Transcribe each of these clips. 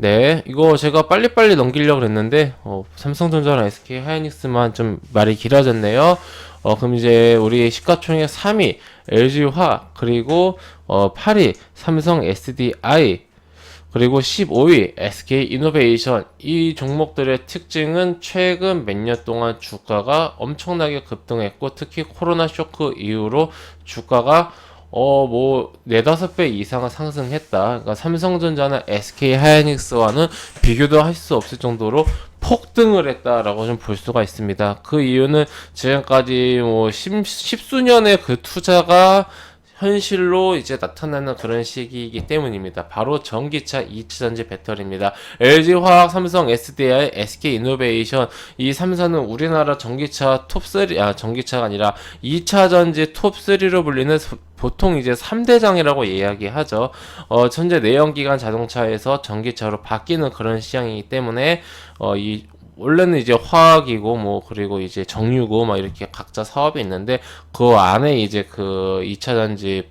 네, 이거 제가 빨리빨리 넘기려고 그랬는데, 삼성전자랑 SK 하이닉스만 좀 말이 길어졌네요. 그럼 이제 우리 시가총액 3위, LG화학, 그리고 8위, 삼성 SDI, 그리고 15위, SK이노베이션. 이 종목들의 특징은 최근 몇 년 동안 주가가 엄청나게 급등했고, 특히 코로나 쇼크 이후로 주가가 네다섯 배 이상은 상승했다. 그러니까 삼성전자나 SK 하이닉스와는 비교도 할 수 없을 정도로 폭등을 했다라고 좀 볼 수가 있습니다. 그 이유는 지금까지 십수년의 그 투자가 현실로 이제 나타나는 그런 시기이기 때문입니다. 바로 전기차 2차전지 배터리입니다. LG화학, 삼성, SDI, SK이노베이션 이 3사는 우리나라 전기차 톱3, 전기차가 아니라 2차전지 톱3로 불리는 보통 이제 3대장이라고 이야기하죠. 현재 내연기관 자동차에서 전기차로 바뀌는 그런 시장이기 때문에 원래는 이제 화학이고 그리고 이제 정유고 이렇게 각자 사업이 있는데 그 안에 이제 그 2차전지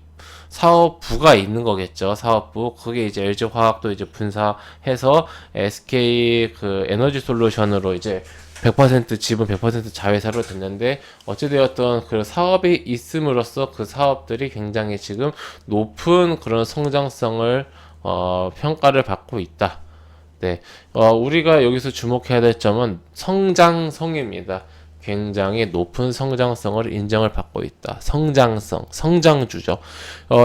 사업부가 있는 거겠죠. 사업부. 그게 이제 LG화학도 이제 분사해서 SK 그 에너지 솔루션으로 이제 100% 지분 100% 자회사로 됐는데 어찌되었던 그 사업이 있음으로써 그 사업들이 굉장히 지금 높은 그런 성장성을 평가를 받고 있다. 네, 우리가 여기서 주목해야 될 점은 성장성입니다. 굉장히 높은 성장성을 인정을 받고 있다. 성장성, 성장주죠.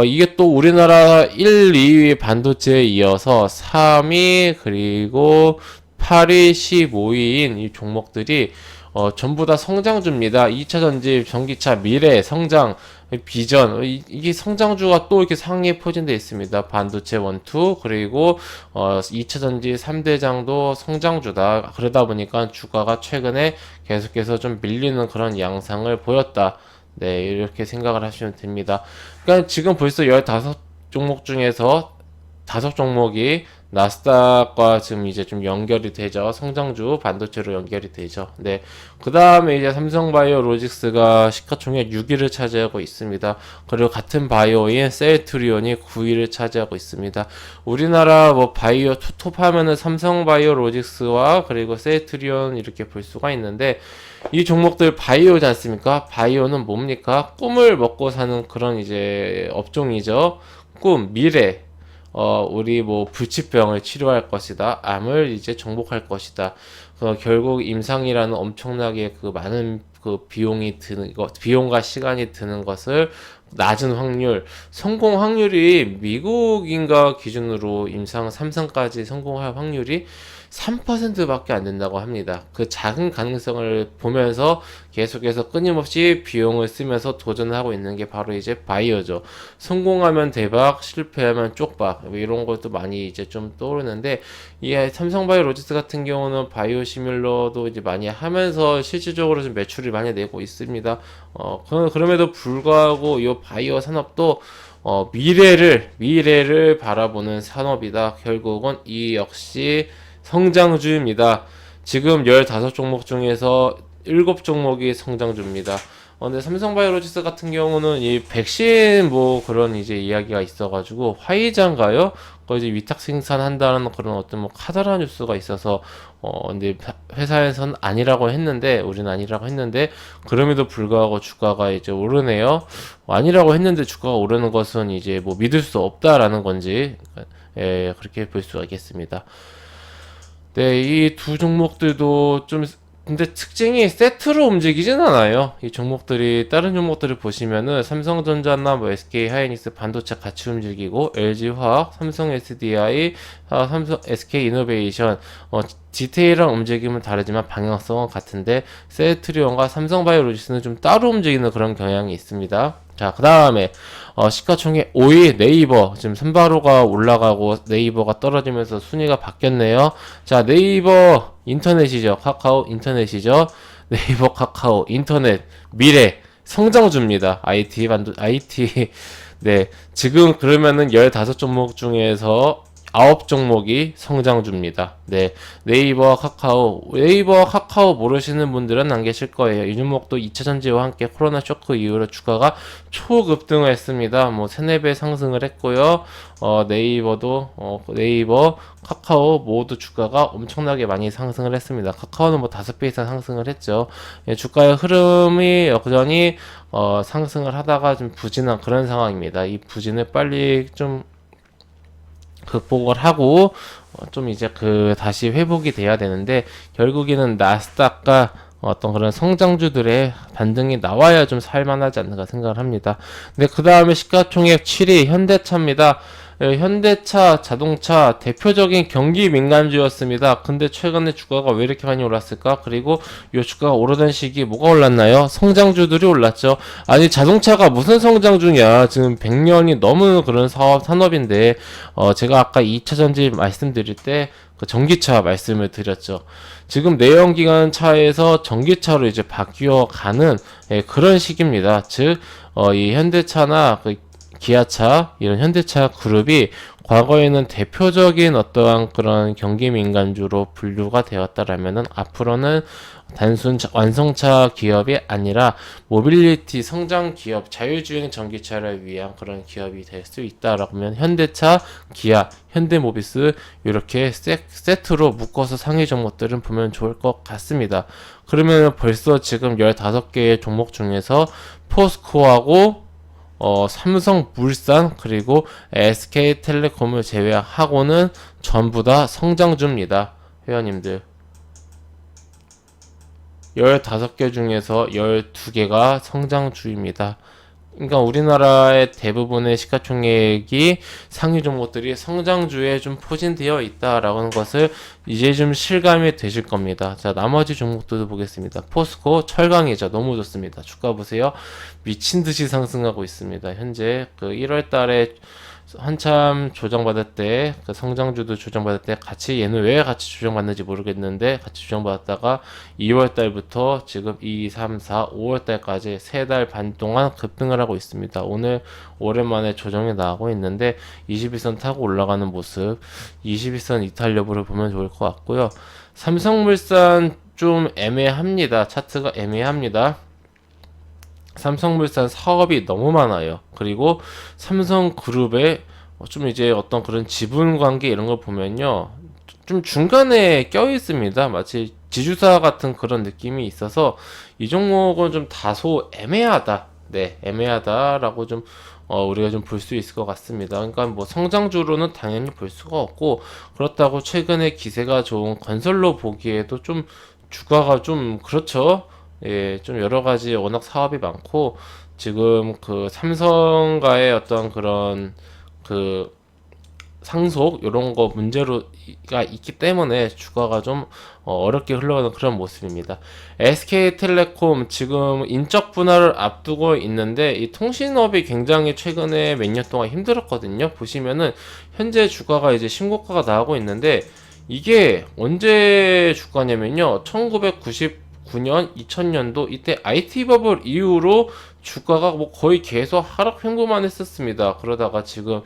이게 또 우리나라 1, 2위 반도체에 이어서 3위 그리고 8위, 15위인 이 종목들이 전부 다 성장주입니다. 2차 전지, 전기차, 미래, 성장, 비전, 이게 성장주가 또 이렇게 상위에 포진되어 있습니다. 반도체 1, 2, 그리고 2차 전지 3대장도 성장주다. 그러다 보니까 주가가 최근에 계속해서 좀 밀리는 그런 양상을 보였다. 네, 이렇게 생각을 하시면 됩니다. 그러니까 지금 벌써 15종목 중에서 5종목이 나스닥과 지금 이제 좀 연결이 되죠. 성장주 반도체로 연결이 되죠. 네. 그 다음에 이제 삼성바이오로직스가 시가총액 6위를 차지하고 있습니다. 그리고 같은 바이오인 셀트리온이 9위를 차지하고 있습니다. 우리나라 바이오 톱 하면은 삼성바이오로직스와 그리고 셀트리온 이렇게 볼 수가 있는데 이 종목들 바이오지 않습니까? 바이오는 뭡니까? 꿈을 먹고 사는 그런 이제 업종이죠. 꿈, 미래. 우리 불치병을 치료할 것이다. 암을 이제 정복할 것이다. 결국 임상이라는 엄청나게 그 많은 그 비용이 드는 것, 비용과 시간이 드는 것을 낮은 확률, 성공 확률이 미국인가 기준으로 임상 3상까지 성공할 확률이 3%밖에 안 된다고 합니다. 그 작은 가능성을 보면서 계속해서 끊임없이 비용을 쓰면서 도전하고 있는 게 바로 이제 바이오죠. 성공하면 대박, 실패하면 쪽박, 이런 것도 많이 이제 좀 떠오르는데, 이 삼성바이오로직스 같은 경우는 바이오 시뮬러도 이제 많이 하면서 실질적으로 좀 매출을 많이 내고 있습니다. 그럼에도 불구하고 이 바이오 산업도 미래를 바라보는 산업이다. 결국은 이 역시 성장주입니다. 지금 15종목 중에서 7종목이 성장주입니다. 근데 삼성바이오로직스 같은 경우는 이 백신 그런 이제 이야기가 있어가지고 화이자인가요? 이제 위탁 생산한다는 그런 어떤 카더라 뉴스가 있어서 근데 회사에서는 아니라고 했는데 우리는 아니라고 했는데 그럼에도 불구하고 주가가 이제 오르네요. 아니라고 했는데 주가가 오르는 것은 이제 믿을 수 없다라는 건지 그렇게 볼 수가 있겠습니다. 네, 이 두 종목들도 좀 근데 특징이 세트로 움직이진 않아요. 이 종목들이 다른 종목들을 보시면은 삼성전자나 SK 하이닉스 반도체 같이 움직이고 LG화학, 삼성 SDI, 삼성 SK 이노베이션 디테일한 움직임은 다르지만 방향성은 같은데 셀트리온과 삼성바이오로직스는 좀 따로 움직이는 그런 경향이 있습니다. 자, 그 다음에 시가총액 5위 네이버 지금 선바로가 올라가고 네이버가 떨어지면서 순위가 바뀌었네요. 자, 네이버 인터넷이죠. 카카오 인터넷이죠. 네이버 카카오 인터넷 미래 성장주입니다. IT 네, 지금 그러면은 15종목 중에서 9종목이 성장주입니다. 네, 네이버와 카카오 모르시는 분들은 안 계실 거예요. 이 종목도 2차 전지와 함께 코로나 쇼크 이후로 주가가 초급등을 했습니다. 뭐 3, 4배 상승을 했고요. 네이버, 카카오 모두 주가가 엄청나게 많이 상승을 했습니다. 카카오는 뭐 5배 이상 상승을 했죠. 예, 주가의 흐름이 여전히 상승을 하다가 좀 부진한 그런 상황입니다. 이 부진을 빨리 좀 극복을 하고 좀 이제 다시 회복이 돼야 되는데, 결국에는 나스닥과 어떤 그런 성장주들의 반등이 나와야 좀 살만하지 않는가 생각을 합니다. 근데 그 다음에 시가총액 7위 현대차입니다. 현대차 자동차 대표적인 경기 민감주였습니다. 근데 최근에 주가가 왜 이렇게 많이 올랐을까? 그리고 이 주가가 오르던 시기 뭐가 올랐나요? 성장주들이 올랐죠. 아니, 자동차가 무슨 성장주냐? 지금 100년이 넘은 그런 산업인데, 제가 아까 2차 전지 말씀드릴 때 그 전기차 말씀을 드렸죠. 지금 내연기관 차에서 전기차로 이제 바뀌어 가는 그런 시기입니다. 즉, 이 현대차나 기아차, 이런 현대차 그룹이 과거에는 대표적인 어떠한 그런 경기 민감주로 분류가 되었다라면은, 앞으로는 단순 완성차 기업이 아니라 모빌리티 성장 기업, 자율주행 전기차를 위한 그런 기업이 될 수 있다라면, 현대차, 기아, 현대모비스 이렇게 세트로 묶어서 상위 종목들은 보면 좋을 것 같습니다. 그러면 벌써 지금 15개의 종목 중에서 포스코하고 삼성물산 그리고 SK텔레콤을 제외하고는 전부 다 성장주입니다. 회원님들, 15개 중에서 12개가 성장주입니다. 그러니까 우리나라의 대부분의 시가총액이 상위 종목들이 성장주에 좀 포진되어 있다라는 것을 이제 좀 실감이 되실 겁니다. 자, 나머지 종목들도 보겠습니다. 포스코 철강이죠. 너무 좋습니다. 주가 보세요. 미친 듯이 상승하고 있습니다. 현재 1월 달에 한참 조정받을 때, 성장주도 조정받을 때 같이, 얘는 왜 같이 조정받는지 모르겠는데 같이 조정받았다가 2월 달부터 지금 2, 3, 4, 5월 달까지 3달 반 동안 급등을 하고 있습니다. 오늘 오랜만에 조정이 나오고 있는데 21선 타고 올라가는 모습, 21선 이탈 여부를 보면 좋을 것 같고요. 삼성물산 좀 애매합니다. 차트가 애매합니다. 삼성물산 사업이 너무 많아요. 그리고 삼성그룹의 좀 이제 어떤 그런 지분 관계 이런 걸 보면요, 좀 중간에 껴 있습니다. 마치 지주사 같은 그런 느낌이 있어서 이 종목은 좀 다소 애매하다. 네, 애매하다라고 좀 우리가 좀 볼 수 있을 것 같습니다. 그러니까 뭐 성장주로는 당연히 볼 수가 없고, 그렇다고 최근에 기세가 좋은 건설로 보기에도 좀 주가가 좀 그렇죠. 예, 좀 여러 가지 워낙 사업이 많고, 지금 삼성과의 어떤 그런 그 상속 이런 거 문제가 있기 때문에 주가가 좀 어렵게 흘러가는 그런 모습입니다. SK텔레콤 지금 인적 분할을 앞두고 있는데, 이 통신업이 굉장히 최근에 몇 년 동안 힘들었거든요. 보시면은 현재 주가가 이제 신고가가 나오고 있는데, 이게 언제 주가냐면요, 1999년, 2000년도 이때 IT 버블 이후로 주가가 뭐 거의 계속 하락 횡보만 했었습니다. 그러다가 지금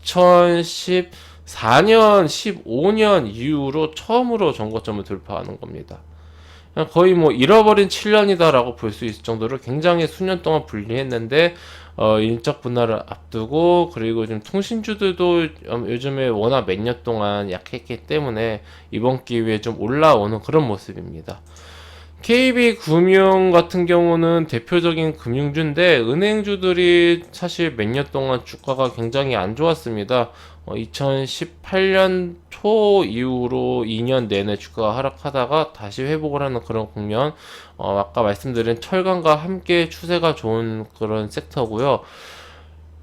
2014년, 15년 이후로 처음으로 전고점을 돌파하는 겁니다. 그냥 거의 뭐 잃어버린 7년이다라고 볼 수 있을 정도로 굉장히 수년 동안 불리했는데, 인적 분할을 앞두고, 그리고 좀 통신주들도 요즘에 워낙 몇 년 동안 약했기 때문에 이번 기회에 좀 올라오는 그런 모습입니다. KB금융 같은 경우는 대표적인 금융주인데, 은행주들이 사실 몇 년 동안 주가가 굉장히 안 좋았습니다. 2018년 초 이후로 2년 내내 주가가 하락하다가 다시 회복을 하는 그런 국면, 아까 말씀드린 철강과 함께 추세가 좋은 그런 섹터고요.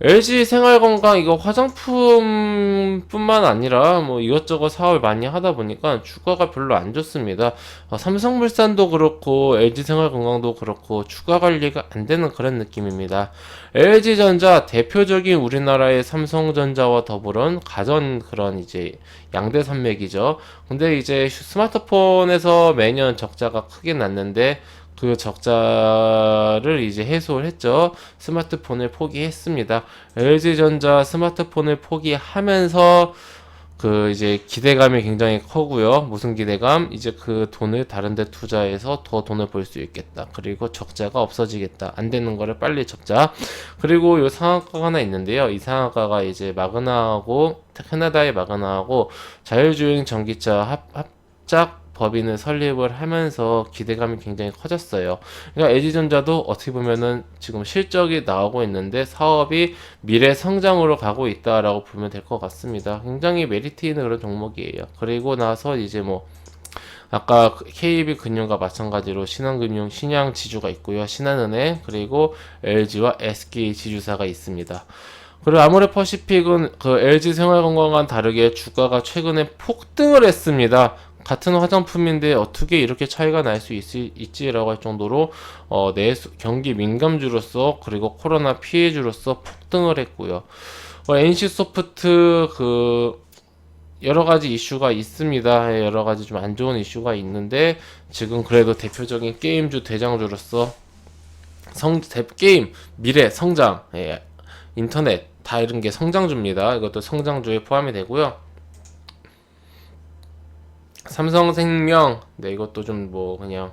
LG 생활건강, 이거 화장품뿐만 아니라 뭐 이것저것 사업을 많이 하다 보니까 주가가 별로 안 좋습니다. 삼성물산도 그렇고 LG 생활건강도 그렇고 주가 관리가 안 되는 그런 느낌입니다. LG전자 대표적인 우리나라의 삼성전자와 더불어 가전 그런 이제 양대 산맥이죠. 근데 이제 스마트폰에서 매년 적자가 크게 났는데, 그 적자를 이제 해소를 했죠. 스마트폰을 포기했습니다. LG전자 스마트폰을 포기하면서 그 이제 기대감이 굉장히 커고요. 무슨 기대감? 이제 그 돈을 다른 데 투자해서 더 돈을 벌 수 있겠다. 그리고 적자가 없어지겠다. 안 되는 거를 빨리 접자. 그리고 요 상한가가 하나 있는데요. 이 상한가가 이제 마그나하고 캐나다의 마그나하고 자율주행 전기차 합작 법인을 설립을 하면서 기대감이 굉장히 커졌어요. 그러니까 LG전자도 어떻게 보면은 지금 실적이 나오고 있는데 사업이 미래 성장으로 가고 있다라고 보면 될 것 같습니다. 굉장히 메리트 있는 그런 종목이에요. 그리고 나서 이제 뭐 아까 KB금융과 마찬가지로 신한금융, 신양지주가 있고요. 신한은행, 그리고 LG와 SK지주사가 있습니다. 그리고 아모레퍼시픽은 그 LG생활건강과는 다르게 주가가 최근에 폭등을 했습니다. 같은 화장품인데 어떻게 이렇게 차이가 날 수 있지라고 할 정도로 경기 민감주로서 그리고 코로나 피해주로서 폭등을 했고요. NC소프트 그 여러 가지 이슈가 있습니다. 여러 가지 좀 안 좋은 이슈가 있는데 지금 그래도 대표적인 게임주 대장주로서 게임 미래 성장 인터넷 다 이런 게 성장주입니다. 이것도 성장주에 포함이 되고요. 삼성생명, 네, 이것도 좀 뭐 그냥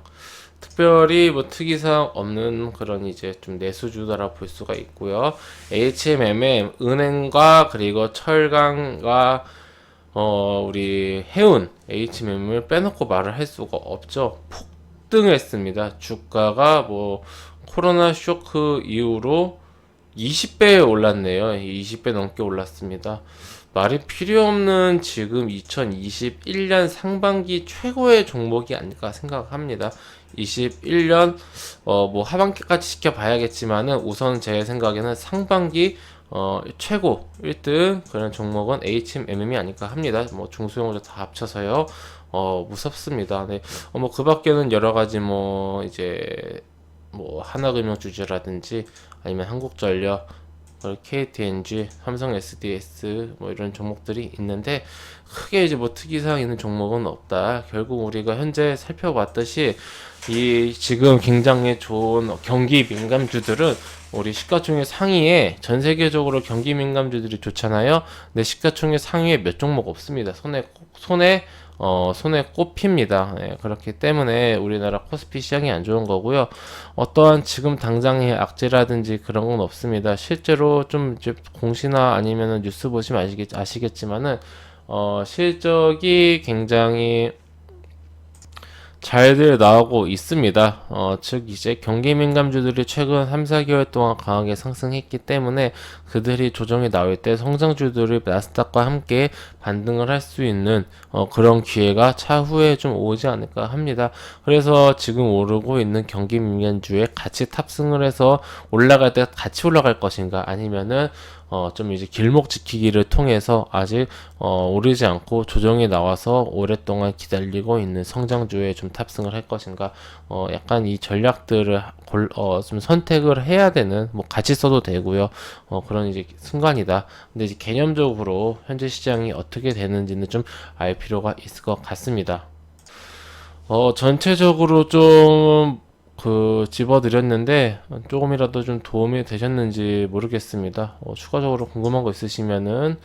특별히 뭐 특이사항 없는 그런 이제 좀 내수주다라 볼 수가 있고요. HMM은 은행과 그리고 철강과 우리 해운 HMM을 빼놓고 말을 할 수가 없죠. 폭등했습니다. 주가가 뭐 코로나 쇼크 이후로 20배 올랐네요. 20배 넘게 올랐습니다. 말이 필요 없는 지금 2021년 상반기 최고의 종목이 아닐까 생각합니다. 21년 뭐 하반기까지 지켜봐야겠지만은 우선 제 생각에는 상반기 최고 1등 그런 종목은 HMM이 아닐까 합니다. 뭐 중소형주 다 합쳐서요. 무섭습니다. 네. 뭐 그 밖에는 여러 가지 뭐 이제 뭐 하나금융주주라든지 아니면 한국전력, KTNG, 삼성 SDS 뭐 이런 종목들이 있는데 크게 이제 뭐 특이사항 있는 종목은 없다. 결국 우리가 현재 살펴봤듯이 이 지금 굉장히 좋은 경기 민감주들은 우리 시가총액 상위에 전 세계적으로 경기 민감주들이 좋잖아요. 근데 시가총액 상위에 몇 종목 없습니다. 손에 꼽힙니다. 네, 그렇기 때문에 우리나라 코스피 시장이 안 좋은 거고요. 어떠한 지금 당장의 악재라든지 그런 건 없습니다. 실제로 좀 이제 공시나 아니면은 뉴스 보시면 아시겠지만은 실적이 굉장히 잘들 나오고 있습니다. 즉 이제 경기 민감주들이 최근 3, 4개월 동안 강하게 상승했기 때문에 그들이 조정이 나올 때 성장주들이 나스닥과 함께 반등을 할 수 있는 그런 기회가 차후에 좀 오지 않을까 합니다. 그래서 지금 오르고 있는 경기 민감주에 같이 탑승을 해서 올라갈 때 같이 올라갈 것인가 아니면은 좀 이제 길목 지키기를 통해서 아직 오르지 않고 조정이 나와서 오랫동안 기다리고 있는 성장주에 좀 탑승을 할 것인가 약간 이 전략들을 좀 선택을 해야 되는 뭐 같이 써도 되고요. 그런 이제 순간이다. 근데 이제 개념적으로 현재 시장이 어떻게 되는지는 좀 알 필요가 있을 것 같습니다. 전체적으로 좀 집어드렸는데 조금이라도 좀 도움이 되셨는지 모르겠습니다. 추가적으로 궁금한 거 있으시면은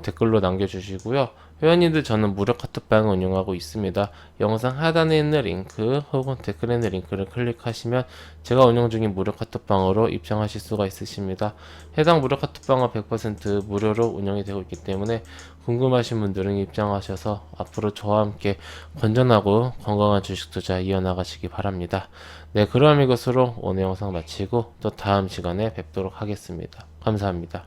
댓글로 남겨주시고요. 회원님들 저는 무료 카톡방을 운영하고 있습니다. 영상 하단에 있는 링크 혹은 댓글에 있는 링크를 클릭하시면 제가 운영 중인 무료 카톡방으로 입장하실 수가 있으십니다. 해당 무료 카톡방은 100% 무료로 운영이 되고 있기 때문에 궁금하신 분들은 입장하셔서 앞으로 저와 함께 건전하고 건강한 주식 투자 이어나가시기 바랍니다. 네, 그럼 이것으로 오늘 영상 마치고 또 다음 시간에 뵙도록 하겠습니다. 감사합니다.